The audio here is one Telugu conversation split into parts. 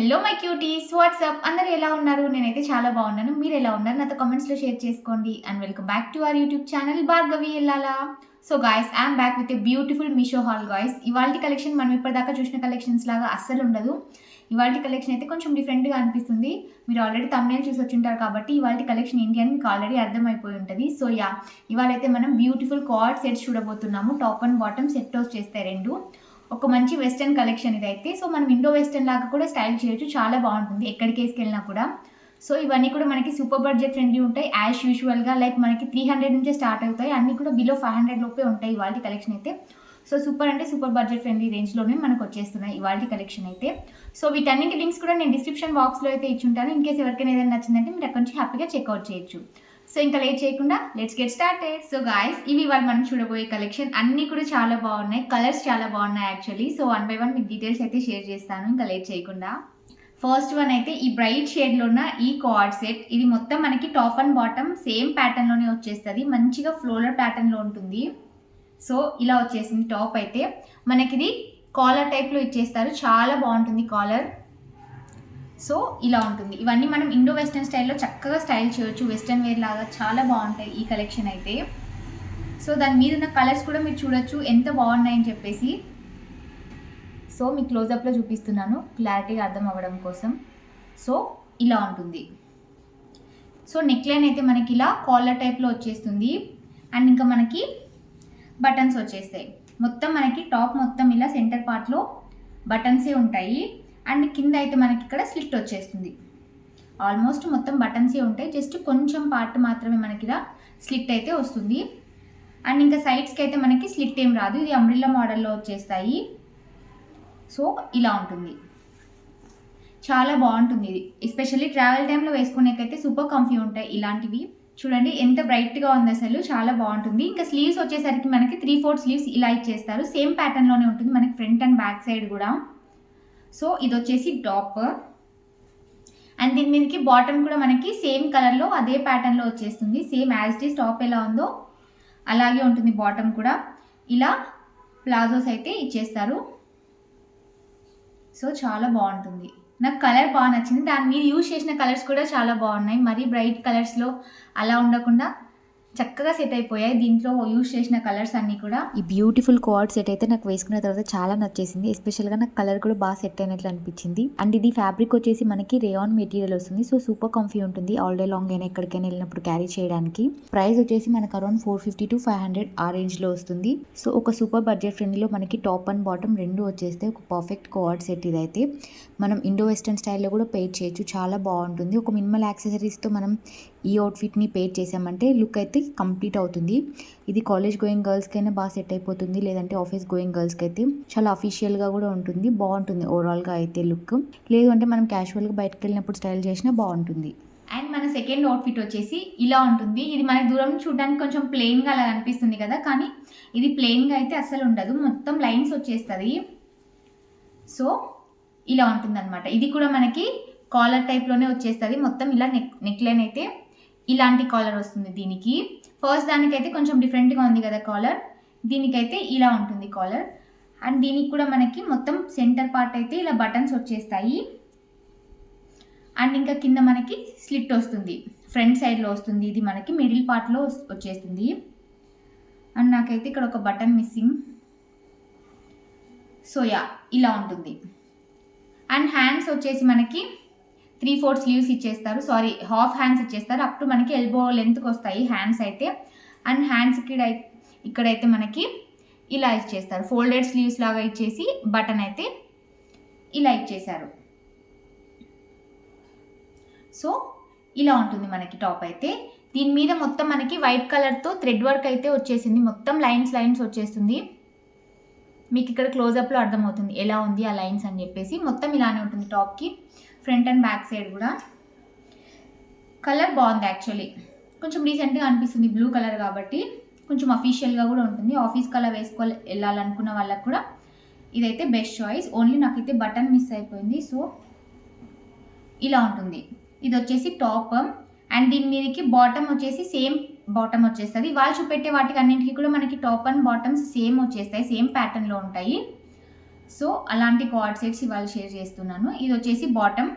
హలో మై క్యూటీస్, వాట్సాప్ అందరూ ఎలా ఉన్నారు? నేనైతే చాలా బాగున్నాను. మీరు ఎలా ఉన్నారు? నాతో కామెంట్స్లో షేర్ చేసుకోండి. And welcome back to our YouTube channel Bhargavi Ellala. So guys, I'm back with a beautiful Meesho haul guys. ఇవాళ కలెక్షన్ మనం ఇప్పటిదాకా చూసిన కలెక్షన్స్ లాగా అస్సలు ఉండదు. ఇవాళ కలెక్షన్ అయితే కొంచెం డిఫరెంట్గా అనిపిస్తుంది. మీరు ఆల్రెడీ తమ్నేల్ చూసి వచ్చింటారు కాబట్టి ఇవాళ కలెక్షన్ ఏంటి అని మీకు ఆల్రెడీ అర్థమైపోయి ఉంటుంది. సో ఇవాళైతే మనం బ్యూటిఫుల్ కార్డ్ సెట్స్ చూడబోతున్నాము. టాప్ అండ్ బాటమ్ సెట్ చేస్తాయి రెండు. ఒక మంచి వెస్టర్న్ కలెక్షన్ ఇదైతే. సో మనం ఇండో వెస్టర్న్ లాగా కూడా స్టైల్ చేయొచ్చు, చాలా బాగుంటుంది ఎక్కడికి వేసుకెళ్ళినా కూడా. సో ఇవన్నీ కూడా మనకి సూపర్ బడ్జెట్ ఫ్రెండ్లీ ఉంటాయి యాజ్ యూజువల్గా. లైక్ మనకి 300 నుంచే స్టార్ట్ అవుతాయి, అన్నీ కూడా బిలో 500 లోపే ఉంటాయి ఇవాళ కలెక్షన్ అయితే. సో సూపర్ అంటే సూపర్ బడ్జెట్ ఫ్రెండ్లీ రేంజ్లోనే మనకు వచ్చేస్తున్నాయి ఇవాళ కలెక్షన్ అయితే. సో వీటన్నింటి లింక్స్ కూడా నేను డిస్క్రిప్షన్ బాక్స్లో అయితే ఇచ్చుంటాను. ఇన్ కేసు ఎవరికైనా ఏదైనా నచ్చిందంటే మీరు అక్కడి నుంచి హ్యాపీగా చెక్అవుట్ చేయొచ్చు. సో ఇంకా లేట్ చేయకుండా let's get started. So guys, ఇవి ఇవాళ మనం చూడబోయే కలెక్షన్ అన్నీ కూడా చాలా బాగున్నాయి, కలర్స్ చాలా బాగున్నాయి యాక్చువల్లీ. సో 1 by 1 మీకు డీటెయిల్స్ అయితే షేర్ చేస్తాను ఇంకా లేట్ చేయకుండా. ఫస్ట్ వన్ అయితే ఈ బ్రైట్ షేడ్లో ఉన్న ఈ కార్డ్ సెట్. ఇది మొత్తం మనకి టాప్ అండ్ బాటమ్ సేమ్ ప్యాటర్న్లోనే వచ్చేస్తుంది, మంచిగా ఫ్లోరల్ ప్యాటర్న్లో ఉంటుంది. సో ఇలా వచ్చేసింది టాప్ అయితే. మనకి ఇది కాలర్ టైప్లో ఇచ్చేస్తారు, చాలా బాగుంటుంది కాలర్. సో ఇలా ఉంటుంది. ఇవన్నీ మనం ఇండో వెస్టర్న్ స్టైల్లో చక్కగా స్టైల్ చేయొచ్చు, వెస్టర్న్ వేర్ లాగా చాలా బాగుంటాయి ఈ కలెక్షన్ అయితే. సో దాని మీద ఉన్న కలర్స్ కూడా మీరు చూడొచ్చు ఎంత బాగున్నాయని చెప్పేసి. సో మీ క్లోజప్లో చూపిస్తున్నాను క్లారిటీగా అర్థం అవ్వడం కోసం. సో ఇలా ఉంటుంది. సో నెక్ లైన్ అయితే మనకి ఇలా కాలర్ టైప్లో వచ్చేస్తుంది. అండ్ ఇంకా మనకి బటన్స్ వచ్చేస్తాయి. మొత్తం మనకి టాప్ మొత్తం ఇలా సెంటర్ పార్ట్లో బటన్సే ఉంటాయి. అండ్ కింద అయితే మనకి ఇక్కడ స్లిట్ వచ్చేస్తుంది. ఆల్మోస్ట్ మొత్తం బటన్సే ఉంటాయి, జస్ట్ కొంచెం పార్ట్ మాత్రమే మనకి ఇలా స్లిట్ అయితే వస్తుంది. అండ్ ఇంకా సైడ్స్కి అయితే మనకి స్లిట్ ఏం రాదు, ఇది అంబ్రిల్లా మోడల్లో వచ్చేస్తాయి. సో ఇలా ఉంటుంది, చాలా బాగుంటుంది ఇది. ఎస్పెషల్లీ ట్రావెల్ టైంలో వేసుకునేకైతే సూపర్ కంఫీ ఉంటాయి ఇలాంటివి. చూడండి ఎంత బ్రైట్గా ఉంది అసలు, చాలా బాగుంటుంది. ఇంకా స్లీవ్స్ వచ్చేసరికి మనకి 3/4 స్లీవ్స్ ఇలా ఇచ్చేస్తారు, సేమ్ ప్యాటర్న్లోనే ఉంటుంది మనకి ఫ్రంట్ అండ్ బ్యాక్ సైడ్ కూడా. సో ఇది వచ్చేసి టాప్. అండ్ దీని మీదకి బాటమ్ కూడా మనకి సేమ్ కలర్లో అదే ప్యాటర్న్లో వచ్చేస్తుంది. Same as it is top ఎలా ఉందో అలాగే ఉంటుంది బాటమ్ కూడా. ఇలా ప్లాజోస్ అయితే ఇచ్చేస్తారు. సో చాలా బాగుంటుంది, నాకు కలర్ బాగా నచ్చింది. దాని మీద యూజ్ చేసిన కలర్స్ కూడా చాలా బాగున్నాయి, మరీ బ్రైట్ కలర్స్లో అలా ఉండకుండా చక్కగా సెట్ అయిపోయాయి దీంట్లో యూజ్ చేసిన కలర్స్ అన్నీ కూడా. ఈ బ్యూటిఫుల్ కార్డ్ సెట్ అయితే నాకు వేసుకున్న తర్వాత చాలా నచ్చేసింది. ఎస్పెషల్గా నాకు కలర్ కూడా బాగా సెట్ అయినట్లు అనిపించింది. అండ్ ఇది ఫ్యాబ్రిక్ వచ్చేసి మనకి రేయాన్ మెటీరియల్ వస్తుంది. సో సూపర్ కంఫీ ఉంటుంది, ఆల్ డే లాంగ్ అయినా ఎక్కడికైనా వెళ్ళినప్పుడు క్యారీ చేయడానికి. ప్రైస్ వచ్చేసి మనకు అరౌండ్ 450 to 500 ఆ రేంజ్లో వస్తుంది. సో ఒక సూపర్ బడ్జెట్ ఫ్రెండ్లీలో మనకి టాప్ అండ్ బాటమ్ రెండు వచ్చేస్తే ఒక పర్ఫెక్ట్ కార్డ్ సెట్ ఇదైతే. మనం ఇండో వెస్టర్న్ స్టైల్లో కూడా పేర్ చేయొచ్చు, చాలా బాగుంటుంది. ఒక మినిమల్ యాక్సెసరీస్తో మనం ఈ అవుట్ఫిట్ని పేర్ చేసామంటే లుక్ అయితే కంప్లీట్ అవుతుంది. ఇది కాలేజ్ గోయింగ్ గర్ల్స్కి అయినా బాగా సెట్ అయిపోతుంది, లేదంటే ఆఫీస్ గోయింగ్ గర్ల్స్కి అయితే చాలా అఫీషియల్గా కూడా ఉంటుంది, బాగుంటుంది ఓవరాల్గా అయితే లుక్. లేదు అంటే మనం క్యాజువల్గా బయటకు వెళ్ళినప్పుడు స్టైల్ చేసినా బాగుంటుంది. అండ్ మన సెకండ్ అవుట్ఫిట్ వచ్చేసి ఇలా ఉంటుంది. ఇది మనకి దూరం చూడడానికి కొంచెం ప్లెయిన్గా అలా అనిపిస్తుంది కదా, కానీ ఇది ప్లెయిన్గా అయితే అస్సలు ఉండదు, మొత్తం లైన్స్ వచ్చేస్తుంది. సో ఇలా ఉంటుంది అనమాట. ఇది కూడా మనకి కాలర్ టైప్లోనే వచ్చేస్తుంది మొత్తం. ఇలా నెక్ లైన్ అయితే ఇలాంటి కాలర్ వస్తుంది దీనికి. ఫస్ట్ దానికైతే కొంచెం డిఫరెంట్గా ఉంది కదా కాలర్, దీనికైతే ఇలా ఉంటుంది కాలర్. అండ్ దీనికి కూడా మనకి మొత్తం సెంటర్ పార్ట్ అయితే ఇలా బటన్స్ వచ్చేస్తాయి. అండ్ ఇంకా కింద మనకి స్లిట్ వస్తుంది, ఫ్రంట్ సైడ్లో వస్తుంది, ఇది మనకి మిడిల్ పార్ట్లో వచ్చేస్తుంది. అండ్ నాకైతే ఇక్కడ ఒక బటన్ మిస్సింగ్. సో ఇలా ఉంటుంది. అండ్ హ్యాండ్స్ వచ్చేసి మనకి 3/4 స్లీవ్స్ ఇచ్చేస్తారు, సారీ హాఫ్ హ్యాండ్స్ ఇచ్చేస్తారు, అప్ టు మనకి ఎల్బో లెంత్కి వస్తాయి హ్యాండ్స్ అయితే. అండ్ హ్యాండ్స్కి ఇక్కడైతే మనకి ఇలా ఇచ్చేస్తారు, ఫోల్డెడ్ స్లీవ్స్ లాగా ఇచ్చేసి బటన్ అయితే ఇలా ఇచ్చేసారు. సో ఇలా ఉంటుంది మనకి టాప్ అయితే. దీని మీద మొత్తం మనకి వైట్ కలర్తో థ్రెడ్ వర్క్ అయితే వచ్చేసింది, మొత్తం లైన్స్ వచ్చేస్తుంది. మీకు ఇక్కడ క్లోజప్లో అర్థమవుతుంది ఎలా ఉంది ఆ లైన్స్ అని చెప్పేసి. మొత్తం ఇలానే ఉంటుంది టాప్కి, ఫ్రంట్ అండ్ బ్యాక్ సైడ్ కూడా. కలర్ బాగుంది యాక్చువల్లీ, కొంచెం రీసెంట్గా అనిపిస్తుంది బ్లూ కలర్ కాబట్టి, కొంచెం అఫీషియల్గా కూడా ఉంటుంది. ఆఫీస్ కలర్ వెళ్ళాలనుకున్న వాళ్ళకి కూడా ఇదైతే బెస్ట్ చాయిస్. ఓన్లీ నాకైతే బటన్ మిస్ అయిపోయింది. సో ఇలా ఉంటుంది. ఇది వచ్చేసి టాప్. అండ్ దీని మీదకి బాటమ్ వచ్చేసి సేమ్ బాటమ్ వచ్చేస్తుంది. వాళ్ళు చూపెట్టే వాటికి అన్నింటికి కూడా మనకి టాప్ అండ్ బాటమ్స్ సేమ్ వచ్చేస్తాయి, సేమ్ ప్యాటర్న్లో ఉంటాయి. సో అలాంటి కార్డ్ సెట్స్ ఇవాళ షేర్ చేస్తున్నాను. ఇది వచ్చేసి బాటమ్.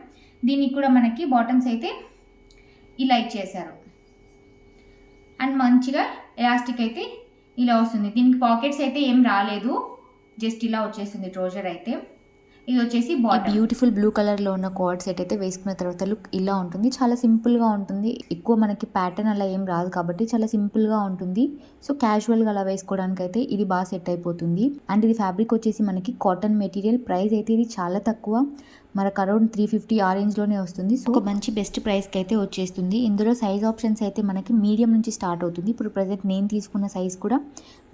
దీనికి కూడా మనకి బాటమ్స్ అయితే ఇలా ఇచ్చేసారు అండ్ మంచిగా ఎలాస్టిక్ అయితే ఇలా వస్తుంది. దీనికి పాకెట్స్ అయితే ఏం రాలేదు, జస్ట్ ఇలా వచ్చేసింది ట్రౌజర్ అయితే. ఇది వచ్చేసి బాటమ్. బ్యూటిఫుల్ బ్లూ కలర్లో ఉన్న కార్డ్ సెట్ అయితే వేసుకున్న తర్వాత లుక్ ఇలా ఉంటుంది. చాలా సింపుల్గా ఉంటుంది, ఎక్కువ మనకి ప్యాటర్న్ అలా ఏం రాదు కాబట్టి చాలా సింపుల్గా ఉంటుంది. సో క్యాజువల్గా అలా వేసుకోవడానికి అయితే ఇది బాగా సెట్ అయిపోతుంది. అండ్ ఇది ఫ్యాబ్రిక్ వచ్చేసి మనకి కాటన్ మెటీరియల్. ప్రైస్ అయితే ఇది చాలా తక్కువ, మనకు అరౌండ్ 350 ఆ రేంజ్లోనే వస్తుంది. సో ఒక మంచి బెస్ట్ ప్రైస్కి అయితే వచ్చేస్తుంది. ఇందులో సైజ్ ఆప్షన్స్ అయితే మనకి మీడియం నుంచి స్టార్ట్ అవుతుంది. ఇప్పుడు ప్రజెంట్ నేను తీసుకున్న సైజ్ కూడా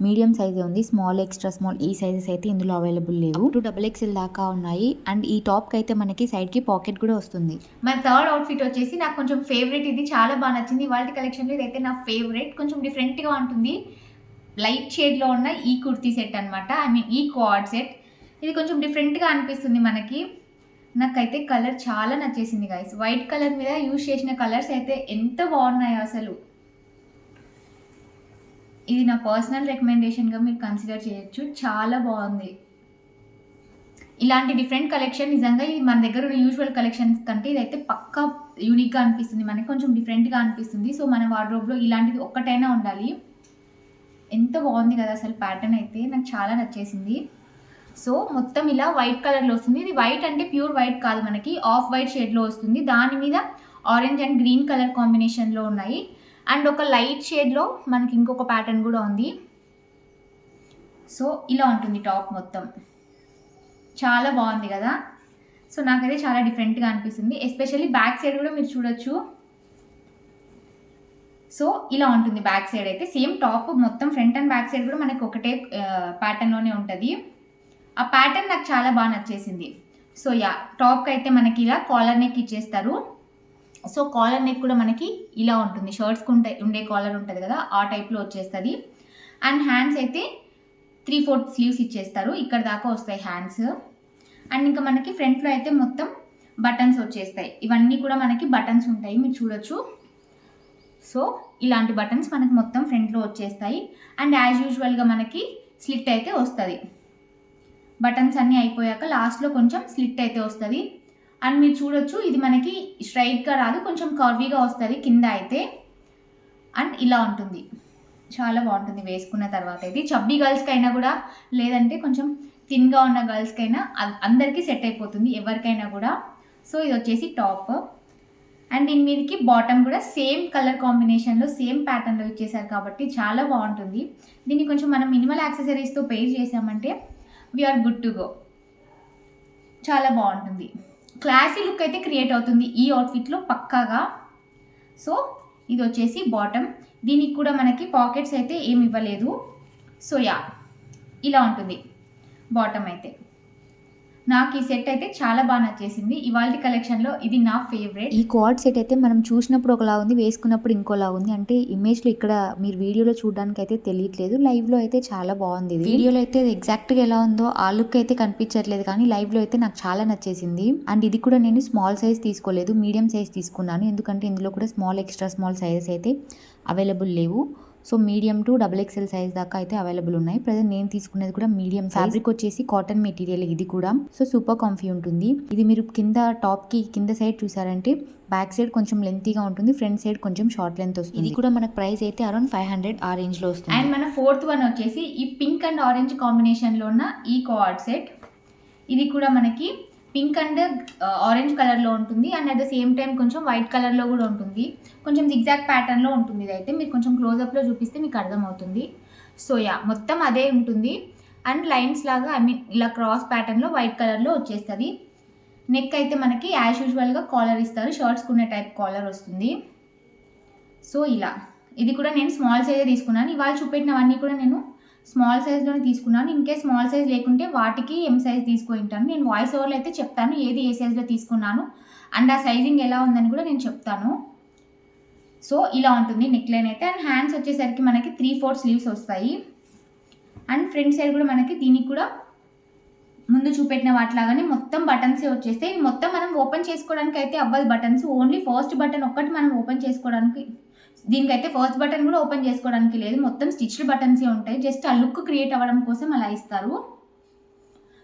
మీడియం సైజే ఉంది. స్మాల్, ఎక్స్ట్రా స్మాల్ ఈ సైజెస్ అయితే ఇందులో అవైలబుల్ లేవు. 2XXL దాకా ఉన్నాయి. అండ్ ఈ టాప్కి అయితే మనకి సైడ్కి పాకెట్ కూడా వస్తుంది. మన థర్డ్ అవుట్ఫిట్ వచ్చేసి నాకు కొంచెం ఫేవరెట్, ఇది చాలా బాగా నచ్చింది. వాళ్ళ కలెక్షన్లో ఇదైతే నా ఫేవరెట్. కొంచెం డిఫరెంట్గా ఉంటుంది. లైట్ షేడ్లో ఉన్న ఈ కుర్తీ సెట్ అనమాట, ఐ మీన్ ఈ కార్డ్ సెట్. ఇది కొంచెం డిఫరెంట్గా అనిపిస్తుంది మనకి. నాకైతే కలర్ చాలా నచ్చేసింది గైస్. వైట్ కలర్ మీద యూజ్ చేసిన కలర్స్ అయితే ఎంత బాగున్నాయో అసలు. ఇది నా పర్సనల్ రికమెండేషన్గా మీరు కన్సిడర్ చేయొచ్చు, చాలా బాగుంది. ఇలాంటి డిఫరెంట్ కలెక్షన్ నిజంగా ఇది మన దగ్గర ఉన్న యూజువల్ కలెక్షన్స్ కంటే ఇదైతే పక్కా యూనిక్గా అనిపిస్తుంది, మనకి కొంచెం డిఫరెంట్గా అనిపిస్తుంది. సో మన వార్డ్రోబ్లో ఇలాంటిది ఒక్కటైనా ఉండాలి. ఎంత బాగుంది కదా అసలు, ప్యాటర్న్ అయితే నాకు చాలా నచ్చేసింది. సో మొత్తం ఇలా వైట్ కలర్లో వస్తుంది. ఇది వైట్ అంటే ప్యూర్ వైట్ కాదు, మనకి ఆఫ్ వైట్ షేడ్లో వస్తుంది. దాని మీద ఆరెంజ్ అండ్ గ్రీన్ కలర్ కాంబినేషన్లో ఉన్నాయి. అండ్ ఒక లైట్ షేడ్లో మనకి ఇంకొక ప్యాటర్న్ కూడా ఉంది. సో ఇలా ఉంటుంది టాప్ మొత్తం, చాలా బాగుంది కదా. సో నాకైతే చాలా డిఫరెంట్గా అనిపిస్తుంది. ఎస్పెషల్లీ బ్యాక్ సైడ్ కూడా మీరు చూడొచ్చు. సో ఇలా ఉంటుంది బ్యాక్ సైడ్ అయితే. సేమ్ టాప్ మొత్తం ఫ్రంట్ అండ్ బ్యాక్ సైడ్ కూడా మనకి ఒకటే ప్యాటర్న్లోనే ఉంటుంది. ఆ ప్యాటర్న్ నాకు చాలా బాగా నచ్చేసింది. సో టాప్కి అయితే మనకి ఇలా కాలర్ నెక్ ఇచ్చేస్తారు. సో కాలర్ నెక్ కూడా మనకి ఇలా ఉంటుంది, షర్ట్స్కి ఉండే కాలర్ ఉంటుంది కదా ఆ టైప్లో వచ్చేస్తుంది. అండ్ హ్యాండ్స్ అయితే 3/4 స్లీవ్స్ ఇచ్చేస్తారు, ఇక్కడ దాకా వస్తాయి హ్యాండ్స్. అండ్ ఇంకా మనకి ఫ్రంట్లో అయితే మొత్తం బటన్స్ వచ్చేస్తాయి. ఇవన్నీ కూడా మనకి బటన్స్ ఉంటాయి, మీరు చూడొచ్చు. సో ఇలాంటి బటన్స్ మనకి మొత్తం ఫ్రంట్లో వచ్చేస్తాయి. అండ్ యాజ్ యూజువల్గా మనకి స్లిట్ అయితే వస్తుంది. బటన్స్ అన్నీ అయిపోయాక లాస్ట్లో కొంచెం స్లిట్ అయితే వస్తుంది. అండ్ మీరు చూడొచ్చు ఇది మనకి స్ట్రైట్గా రాదు, కొంచెం కర్వీగా వస్తుంది కింద అయితే. అండ్ ఇలా ఉంటుంది, చాలా బాగుంటుంది వేసుకున్న తర్వాత. ఇది చబ్బీ గర్ల్స్కి అయినా కూడా, లేదంటే కొంచెం థిన్గా ఉన్న గర్ల్స్కి అయినా అందరికీ సెట్ అయిపోతుంది, ఎవరికైనా కూడా. సో ఇది వచ్చేసి టాప్. అండ్ దీని మీదకి బాటమ్ కూడా సేమ్ కలర్ కాంబినేషన్లో సేమ్ ప్యాటర్న్లో ఇచ్చేసారు కాబట్టి చాలా బాగుంటుంది. దీన్ని కొంచెం మనం మినిమల్ యాక్సెసరీస్తో పేర్ చేసామంటే వీఆర్ గుడ్ టు గో. చాలా బాగుంటుంది, క్లాసీ లుక్ అయితే క్రియేట్ అవుతుంది ఈ అవుట్ఫిట్లో పక్కాగా. సో ఇది వచ్చేసి బాటమ్. దీనికి కూడా మనకి పాకెట్స్ అయితే ఏమి ఇవ్వలేదు. సో ఇలా ఉంటుంది బాటమ్ అయితే. నాకు ఈ సెట్ అయితే చాలా బాగా నచ్చేసింది. ఇవాళ కలెక్షన్లో ఇది నా ఫేవరెట్. ఈ కార్డ్ సెట్ అయితే మనం చూసినప్పుడు ఒకలా ఉంది, వేసుకున్నప్పుడు ఇంకోలా ఉంది. అంటే ఇమేజ్లో ఇక్కడ మీరు వీడియోలో చూడడానికి అయితే తెలియట్లేదు, లైవ్లో అయితే చాలా బాగుంది. వీడియోలో అయితే ఎగ్జాక్ట్గా ఎలా ఉందో ఆ లుక్ అయితే కనిపించట్లేదు, కానీ లైవ్లో అయితే నాకు చాలా నచ్చేసింది. అండ్ ఇది కూడా నేను స్మాల్ సైజ్ తీసుకోలేదు, మీడియం సైజ్ తీసుకున్నాను, ఎందుకంటే ఇందులో కూడా స్మాల్, ఎక్స్ట్రా స్మాల్ సైజెస్ అయితే అవైలబుల్ లేవు. So medium to XXL size దాకా అయితే అవైలబుల్ ఉన్నాయి. ప్రజెంట్ నేను తీసుకునేది కూడా మీడియం. ఫ్యాబ్రిక్ వచ్చేసి కాటన్ మెటీరియల్ ఇది కూడా. సో సూపర్ కంఫీ ఉంటుంది. ఇది మీరు కింద టాప్కి కింద సైడ్ చూసారంటే బ్యాక్ సైడ్ కొంచెం లెంతీగా ఉంటుంది, ఫ్రంట్ సైడ్ కొంచెం షార్ట్ లెంత్ వస్తుంది. ఇది కూడా మనకు ప్రైస్ అయితే అరౌండ్ 500 ఆ రేంజ్లో వస్తుంది. అండ్ మన ఫోర్త్ వన్ వచ్చేసి ఈ పింక్ అండ్ ఆరెంజ్ కాంబినేషన్లో ఉన్న ఈ కార్డ్ సెట్. ఇది కూడా మనకి పింక్ అండ్ ఆరెంజ్ కలర్లో ఉంటుంది. And at the same time కొంచెం వైట్ కలర్లో కూడా ఉంటుంది, కొంచెం జిగ్జాగ్ ప్యాటర్న్లో ఉంటుంది. ఇది అయితే మీరు కొంచెం క్లోజప్లో చూపిస్తే మీకు అర్థమవుతుంది. సో మొత్తం అదే ఉంటుంది. అండ్ లైన్స్ లాగా, ఐ మీన్ ఇలా క్రాస్ ప్యాటర్న్లో వైట్ కలర్లో వచ్చేస్తుంది. నెక్ అయితే మనకి యాజ్ యూజువల్గా కాలర్ ఇస్తారు, షర్ట్స్కి ఉన్న టైప్ కాలర్ వస్తుంది. సో ఇలా ఇది కూడా నేను స్మాల్ సైజే తీసుకున్నాను. ఇవాళ చూపెట్టినవన్నీ కూడా నేను స్మాల్ సైజ్లోనే తీసుకున్నాను. ఇన్కేస్ స్మాల్ సైజ్ లేకుంటే వాటికి ఎం సైజ్ తీసుకుంటాను. నేను వాయిస్ ఓవర్లో అయితే చెప్తాను ఏది ఏ సైజ్లో తీసుకున్నాను అండ్ ఆ సైజింగ్ ఎలా ఉందని కూడా నేను చెప్తాను. సో ఇలా ఉంటుంది నెక్ లైన్ అయితే. అండ్ హ్యాండ్స్ వచ్చేసరికి మనకి 3/4 స్లీవ్స్ వస్తాయి. అండ్ ఫ్రంట్ సైడ్ కూడా మనకి దీనికి కూడా ముందు చూపెట్టిన వాటిలాగానే మొత్తం బటన్సే వచ్చేస్తాయి. మొత్తం మనం ఓపెన్ చేసుకోవడానికి అయితే అవ్వదు బటన్స్, ఓన్లీ ఫస్ట్ బటన్ ఒక్కటి మనం ఓపెన్ చేసుకోవడానికి. దీనికైతే ఫస్ట్ బటన్ కూడా ఓపెన్ చేసుకోవడానికి లేదు, మొత్తం స్టిచ్డ్ బటన్సే ఉంటాయి. జస్ట్ ఆ లుక్ క్రియేట్ అవ్వడం కోసం అలా ఇస్తారు.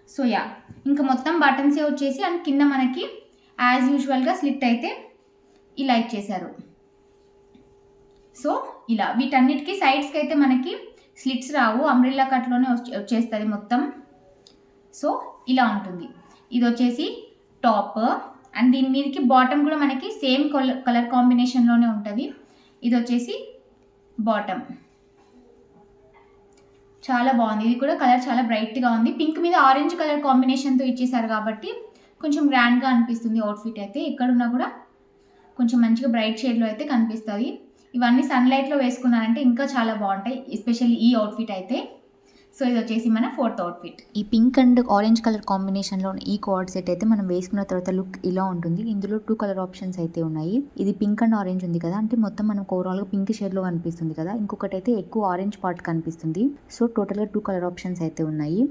సో యా, ఇంకా మొత్తం బటన్సే వచ్చేసి అండ్ కింద మనకి యాజ్ యూజువల్గా స్లిట్ అయితే ఇలా ఇచ్చేసారు. సో ఇలా వీటన్నిటికీ సైడ్స్కి అయితే మనకి స్లిట్స్ రావు, అంబ్రెల్లా కట్లోనే వచ్చేస్తుంది మొత్తం. సో ఇలా ఉంటుంది. ఇది వచ్చేసి టాప్ అండ్ దీని మీదకి బాటమ్ కూడా మనకి సేమ్ కలర్ కాంబినేషన్లోనే ఉంటుంది. ఇది వచ్చేసి బాటమ్, చాలా బాగుంది. ఇది కూడా కలర్ చాలా బ్రైట్గా ఉంది. పింక్ మీద ఆరెంజ్ కలర్ కాంబినేషన్తో ఇచ్చేసారు కాబట్టి కొంచెం గ్రాండ్గా అనిపిస్తుంది అవుట్ఫిట్ అయితే. ఎక్కడున్నా కూడా కొంచెం మంచిగా బ్రైట్ షేడ్లో అయితే కనిపిస్తుంది. ఇవన్నీ సన్లైట్లో వేసుకున్నారంటే ఇంకా చాలా బాగుంటాయి, ఎస్పెషల్లీ ఈ అవుట్ఫిట్ అయితే. సో ఇది వచ్చేసి మన 4th అవుట్ఫిట్. ఈ పింక్ అండ్ ఆరెంజ్ కలర్ కాంబినేషన్లో ఈ కోడ్ సెట్ అయితే మనం వేసుకున్న తర్వాత లుక్ ఇలా ఉంటుంది. ఇందులో 2 కలర్ ఆప్షన్స్ అయితే ఉన్నాయి. ఇది పింక్ అండ్ ఆరెంజ్ ఉంది కదా, అంటే మొత్తం మనకు ఓవరాల్గా పింక్ షేడ్లో కనిపిస్తుంది కదా, ఇంకొకటి అయితే ఎక్కువ ఆరెంజ్ పార్ట్ కనిపిస్తుంది. సో టోటల్గా 2 కలర్ ఆప్షన్స్ అయితే ఉన్నాయి.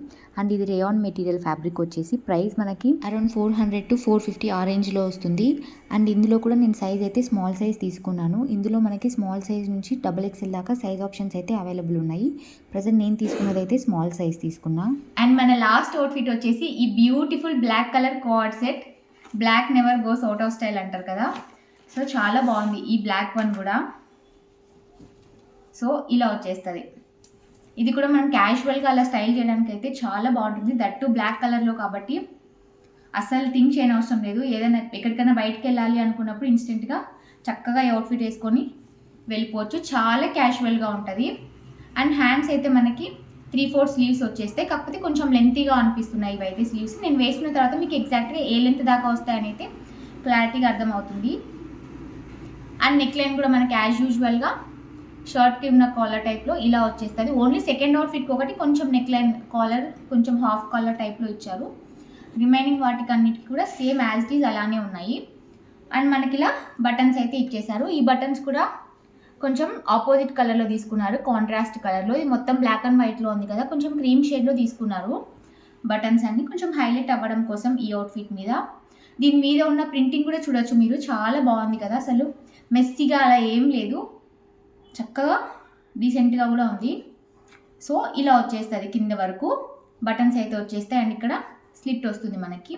అండ్ ఇది రేయాన్ మెటీరియల్ ఫ్యాబ్రిక్ వచ్చేసి ప్రైస్ మనకి అరౌండ్ 400 to 450 ఆ రేంజ్లో వస్తుంది. అండ్ ఇందులో కూడా నేను సైజ్ అయితే స్మాల్ సైజ్ తీసుకున్నాను. ఇందులో మనకి స్మాల్ సైజ్ నుంచి XXL దాకా సైజ్ ఆప్షన్స్ అయితే అవైలబుల్ ఉన్నాయి. ప్రజెంట్ నేను తీసుకున్నది అయితే స్మాల్ సైజ్ తీసుకున్నా. అండ్ మన లాస్ట్ అవుట్ఫిట్ వచ్చేసి ఈ beautiful black colour code set. Black never goes out of style అంటారు కదా, సో చాలా బాగుంది ఈ బ్లాక్ వన్ కూడా. సో ఇలా వచ్చేస్తుంది. ఇది కూడా మనం క్యాజువల్గా అలా స్టైల్ చేయడానికి అయితే చాలా బాగుంటుంది. దట్టు బ్లాక్ కలర్లో కాబట్టి అసలు థింక్ చేయని అవసరం లేదు. ఏదైనా ఎక్కడికైనా బయటకు వెళ్ళాలి అనుకున్నప్పుడు ఇన్స్టెంట్గా చక్కగా ఈ అవుట్ఫిట్ వేసుకొని వెళ్ళిపోవచ్చు. చాలా క్యాజువల్గా ఉంటుంది. అండ్ హ్యాండ్స్ అయితే మనకి 3/4 స్లీవ్స్ వచ్చేస్తాయి, కాకపోతే కొంచెం లెంతీగా అనిపిస్తున్నాయి ఇవైతే స్లీవ్స్. నేను వేసుకున్న తర్వాత మీకు ఎగ్జాక్ట్గా ఏ లెంత్ దాకా వస్తాయని అయితే క్లారిటీగా అర్థమవుతుంది. అండ్ నెక్ లైన్ కూడా మనకి యాజ్ యూజువల్గా షర్ట్కి ఉన్న కాలర్ టైప్లో ఇలా వచ్చేస్తుంది. ఓన్లీ సెకండ్ అవుట్ఫిట్కి ఒకటి కొంచెం నెక్ లైన్ కాలర్ కొంచెం హాఫ్ కాలర్ టైప్లో ఇచ్చారు. రిమైనింగ్ వాటికి అన్నిటికీ కూడా సేమ్ యాజ్ ఇట్ ఈజ్ అలానే ఉన్నాయి. అండ్ మనకి ఇలా బటన్స్ అయితే ఇచ్చేసారు. ఈ బటన్స్ కూడా కొంచెం ఆపోజిట్ కలర్లో తీసుకున్నారు, కాంట్రాస్ట్ కలర్లో. ఇది మొత్తం బ్లాక్ అండ్ వైట్లో ఉంది కదా, కొంచెం క్రీమ్ షేడ్లో తీసుకున్నారు బటన్స్ అన్ని, కొంచెం హైలైట్ అవ్వడం కోసం ఈ అవుట్ఫిట్ మీద. దీని మీద ఉన్న ప్రింటింగ్ కూడా చూడొచ్చు మీరు, చాలా బాగుంది కదా, అసలు మెస్సీగా అలా ఏం లేదు, చక్కగా డీసెంట్గా కూడా ఉంది. సో ఇలా వచ్చేస్తుంది కింద వరకు బటన్స్ అయితే వచ్చేస్తాయి. అండ్ ఇక్కడ స్లిట్ వస్తుంది మనకి.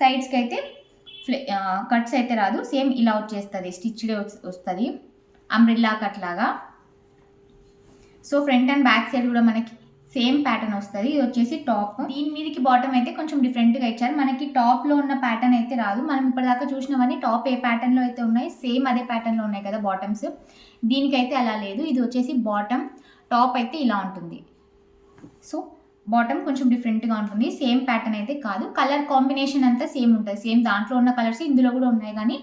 సైడ్స్కి అయితే కట్స్ అయితే రాదు, సేమ్ ఇలా వచ్చేస్తుంది, స్టిచ్డ్ వస్తుంది అంబ్రెల్లా కట్ లాగా. So front and back side కూడా మనకి సేమ్ ప్యాటర్న్ వస్తుంది. ఇది వచ్చేసి టాప్. దీని మీదకి బాటమ్ అయితే కొంచెం డిఫరెంట్గా ఇచ్చారు. మనకి టాప్లో ఉన్న ప్యాటర్న్ అయితే రాదు. మనం ఇప్పటిదాకా చూసినవన్నీ టాప్ ఏ ప్యాటర్న్లో అయితే ఉన్నాయి సేమ్ అదే ప్యాటర్న్లో ఉన్నాయి కదా బాటమ్స్. దీనికైతే అలా లేదు. ఇది వచ్చేసి బాటమ్, టాప్ అయితే ఇలా ఉంటుంది. సో బాటమ్ కొంచెం డిఫరెంట్గా ఉంటుంది, సేమ్ ప్యాటర్న్ అయితే కాదు. కలర్ కాంబినేషన్ అంతా సేమ్ ఉంటుంది, సేమ్ దాంట్లో ఉన్న కలర్స్ ఇందులో కూడా ఉన్నాయి, కానీ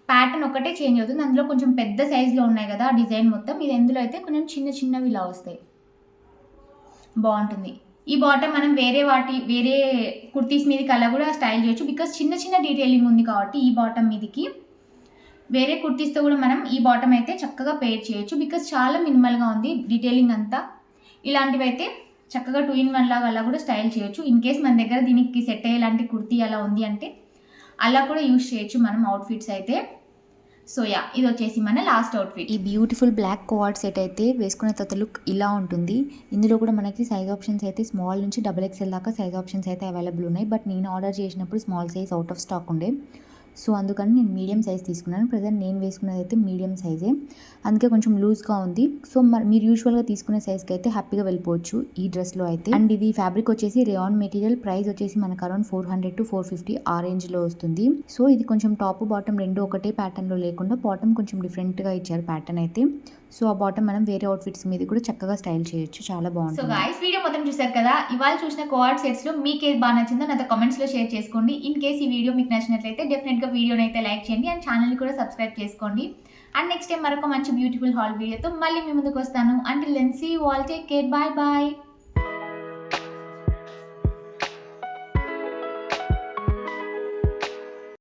ప్యాటర్న్ ఒకటే చేంజ్ అవుతుంది. అందులో కొంచెం పెద్ద సైజులో ఉన్నాయి కదా డిజైన్ మొత్తం, ఇది ఎందులో అయితే కొంచెం చిన్న చిన్నవి ఇలా వస్తాయి, బాగుంటుంది. ఈ బాటమ్ మనం వేరే కుర్తీస్ మీదకి అలా కూడా స్టైల్ చేయొచ్చు, బికాస్ చిన్న చిన్న డీటెయిలింగ్ ఉంది కాబట్టి. ఈ బాటమ్ మీదకి వేరే కుర్తీస్తో కూడా మనం ఈ బాటమ్ అయితే చక్కగా పేర్ చేయొచ్చు, బికాస్ చాలా మినిమల్గా ఉంది డీటెయిలింగ్ అంతా. ఇలాంటివి అయితే చక్కగా 2-in-1 లాగా అలా కూడా స్టైల్ చేయొచ్చు. ఇన్ కేస్ మన దగ్గర దీనికి సెట్ అయ్యేలాంటి కుర్తీ అలా ఉంది అంటే అలా కూడా యూజ్ చేయొచ్చు మనం అవుట్ఫిట్స్ అయితే. సో యా, ఇది వచ్చేసి మన లాస్ట్ అవుట్ఫిట్. ఈ బ్యూటిఫుల్ బ్లాక్ కోఆర్డ్ సెట్ అయితే వేసుకునే తర్వాత లుక్ ఇలా ఉంటుంది. ఇందులో కూడా మనకి సైజ్ ఆప్షన్స్ అయితే స్మాల్ నుంచి XXL దాకా సైజ్ ఆప్షన్స్ అయితే అవైలబుల్ ఉన్నాయి. బట్ నేను ఆర్డర్ చేసినప్పుడు small size out of stock ఉండే, సో అందుకని నేను మీడియం సైజ్ తీసుకున్నాను. ప్రజెంట్ నేను వేసుకున్నది అయితే మీడియం సైజే, అందుకే కొంచెం లూజ్గా ఉంది. సో మీరు యూజువల్గా తీసుకునే సైజ్కి అయితే హ్యాపీగా వెళ్ళిపోవచ్చు ఈ డ్రెస్లో అయితే. అండ్ ఇది ఫ్యాబ్రిక్ వచ్చేసి రేయాన్ మెటీరియల్. ప్రైస్ వచ్చేసి మనకు అరౌండ్ 400 to 450 ఆ రేంజ్లో వస్తుంది. సో ఇది కొంచెం టాప్ బాటమ్ రెండు ఒకటే ప్యాటర్న్లో లేకుండా బాటమ్ కొంచెం డిఫరెంట్గా ఇచ్చారు ప్యాటర్న్ అయితే. సో ఆ బాటమ్ మనం వేరే అవుట్ఫిట్స్ మీద కూడా చక్కగా స్టైల్ చేయొచ్చు, చాలా బాగుంటుంది. సో గైస్, వీడియో మొత్తం చూసారు కదా. ఇవాళ చూసిన కోఆర్డ్ సెట్స్లో మీకు ఏది బాగా నచ్చిందో నాతో కామెంట్స్లో షేర్ చేసుకోండి. ఇన్ కేస్ ఈ వీడియో మీకు నచ్చినట్లయితే డెఫినెట్గా వీడియోని అయితే లైక్ చేయండి అండ్ ఛానల్ని కూడా సబ్స్క్రైబ్ చేసుకోండి. అండ్ నెక్స్ట్ టైం మరొక మంచి బ్యూటిఫుల్ హాల్ వీడియోతో మళ్ళీ మీ ముందుకు వస్తాను. Until then see you all, take care, bye bye.